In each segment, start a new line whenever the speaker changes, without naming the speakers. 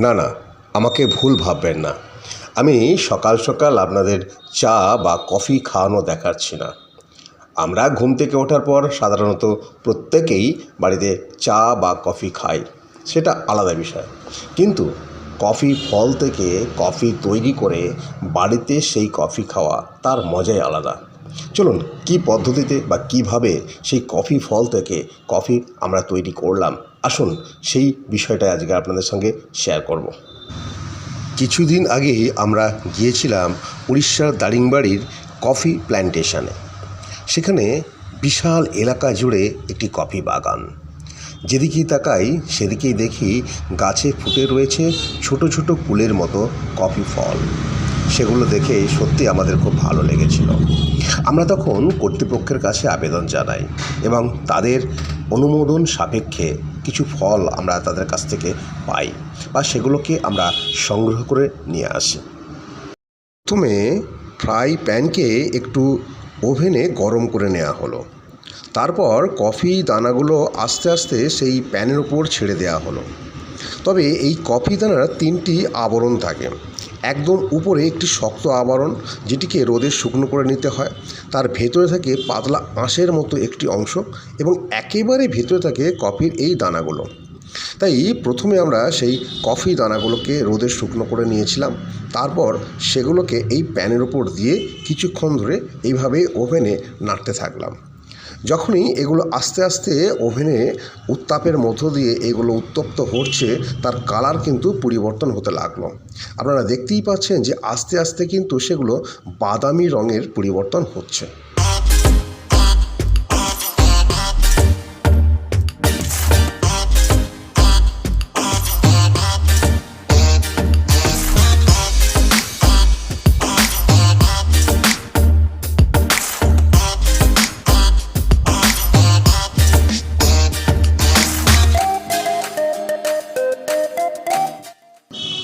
না না, আমাকে ভুল ভাববেন না। আমি সকাল সকাল আপনাদের চা বা কফি খাওয়ানো দেখাচ্ছি না। আমরা ঘুম থেকে ওঠার পর সাধারণত প্রত্যেকেই বাড়িতে চা বা কফি খাই, সেটা আলাদা বিষয়। কিন্তু কফি ফল থেকে কফি তৈরি করে বাড়িতে সেই কফি খাওয়া, তার মজাই আলাদা। চলুন কী পদ্ধতিতে বা কিভাবে সেই কফি ফল থেকে কফি আমরা তৈরি করলাম, আসুন সেই বিষয়টা আজকে আপনাদের সঙ্গে শেয়ার করব। কিছুদিন আগে আমরা গিয়েছিলাম উড়িষ্যার দারিংবাড়ির কফি প্ল্যান্টেশনে। সেখানে বিশাল এলাকা জুড়ে একটি কফি বাগান। যেদিকেই তাকাই সেদিকেই দেখি গাছে ফুটে রয়েছে ছোট ছোট কুলের মতো কফি ফল। সেগুলো দেখে সত্যি আমাদের খুব ভালো লেগেছিল। আমরা তখন কর্তৃপক্ষের কাছে আবেদন জানাই এবং তাদের অনুমোদন সাপেক্ষে কিছু ফল আমরা তাদের কাছ থেকে পাই বা সেগুলোকে আমরা সংগ্রহ করে নিয়ে আসি। প্রথমে ফ্রাই প্যানকে একটু ওভেনে গরম করে নেওয়া হলো। তারপর কফি দানাগুলো আস্তে আস্তে সেই প্যানের উপর ছেড়ে দেওয়া হলো। তবে এই কফি দানার 3টি আবরণ থাকে। একদম উপরে একটি শক্ত আবরণ, যেটিকে রোদে শুকনো করে নিতে হয়। তার ভেতরে থাকে পাতলা আঁশের মতো একটি অংশ এবং একেবারে ভেতরে থাকে কফির এই দানাগুলো। তাই প্রথমে আমরা সেই কফি দানাগুলোকে রোদে শুকনো করে নিয়েছিলাম। তারপর সেগুলোকে এই প্যানের উপর দিয়ে কিছুক্ষণ ধরে এইভাবে ওভেনে নাড়তে থাকলাম। যখনই এগুলো আস্তে আস্তে ওভেনে উত্তাপের মধ্য দিয়ে এগুলো উত্তপ্ত হচ্ছে, তার কালার কিন্তু পরিবর্তন হতে লাগলো। আপনারা দেখতেই পাচ্ছেন যে আস্তে আস্তে কিন্তু সেগুলো বাদামি রঙের পরিবর্তন হচ্ছে।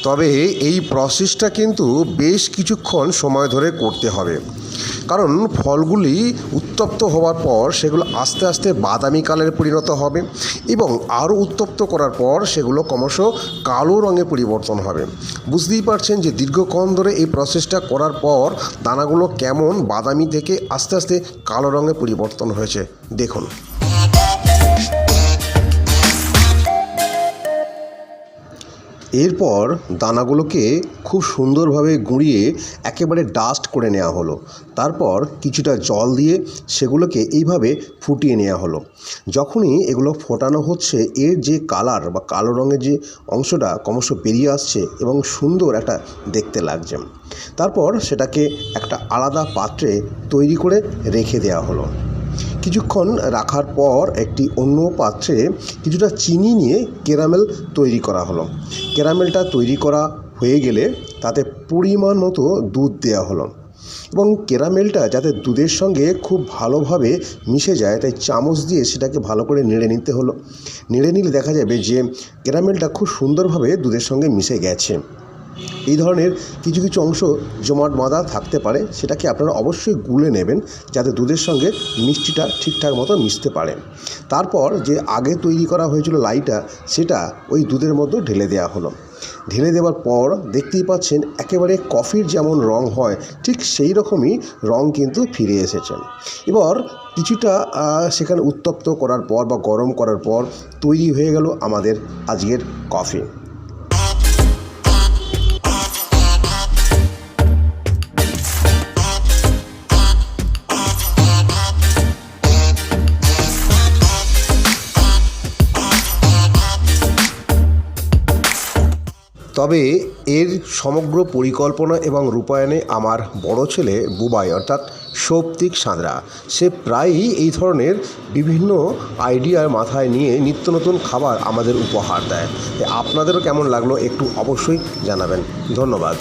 তবে এই প্রসেসটা কিন্তু বেশ কিছুক্ষণ সময় ধরে করতে হবে, কারণ ফলগুলি উত্তপ্ত হওয়ার পর সেগুলো আস্তে আস্তে বাদামি কালারে পরিণত হবে এবং আরও উত্তপ্ত করার পর সেগুলো ক্রমশ কালো রঙে পরিবর্তন হবে। বুঝতেই পারছেন যে দীর্ঘক্ষণ ধরে এই প্রসেসটা করার পর দানাগুলো কেমন বাদামি থেকে আস্তে আস্তে কালো রঙে পরিবর্তন হয়েছে, দেখুন। এরপর দানাগুলোকে খুব সুন্দরভাবে গুঁড়িয়ে একেবারে ডাস্ট করে নেওয়া হলো। তারপর কিছুটা জল দিয়ে সেগুলোকে এইভাবে ফুটিয়ে নেওয়া হলো। যখনই এগুলো ফোটানো হচ্ছে, এর যে কালার বা কালো রঙের যে অংশটা ক্রমশ বেরিয়ে আসছে এবং সুন্দর একটা দেখতে লাগছে। তারপর সেটাকে একটা আলাদা পাত্রে তৈরি করে রেখে দেওয়া হলো। কিছুক্ষণ রাখার পর একটি অন্য পাত্রে কিছুটা চিনি নিয়ে ক্যারামেল তৈরি করা হলো। ক্যারামেলটা তৈরি করা হয়ে গেলে তাতে পরিমাণ মতো দুধ দেওয়া হলো এবং ক্যারামেলটা যাতে দুধের সঙ্গে খুব ভালোভাবে মিশে যায়, তাই চামচ দিয়ে সেটাকে ভালো করে নেড়ে নিতে হলো। নেড়ে নিলে দেখা যাবে যে ক্যারামেলটা খুব সুন্দরভাবে দুধের সঙ্গে মিশে গেছে। এই ধরনের কিছু কিছু অংশ জমাট বাঁধা থাকতে পারে, সেটাকে আপনারা অবশ্যই গুলে নেবেন যাতে দুধের সঙ্গে মিষ্টিটা ঠিকঠাক মতো মিশতে পারে। তারপর যে আগে তৈরি করা হয়েছিল লাইটা, সেটা ওই দুধের মধ্যে ঢেলে দেওয়া হলো। ঢেলে দেওয়ার পর দেখতেই পাচ্ছেন একেবারে কফির যেমন রং হয় ঠিক সেই রকমই রং কিন্তু ফিরে এসেছে। এবার কিছুটা সেখানে উত্তপ্ত করার পর বা গরম করার পর তৈরি হয়ে গেল আমাদের আজকের কফি। তবে এর সমগ্র পরিকল্পনা এবং রূপায়ণে আমার বড় ছেলে বুবাই অর্থাৎ সৌপ্তিক সাঁতরা, সে প্রায়ই এই ধরনের বিভিন্ন আইডিয়ার মাথায় নিয়ে নিত্য নতুন খাবার আমাদের উপহার দেয়। আপনাদেরও কেমন লাগলো একটু অবশ্যই জানাবেন। ধন্যবাদ।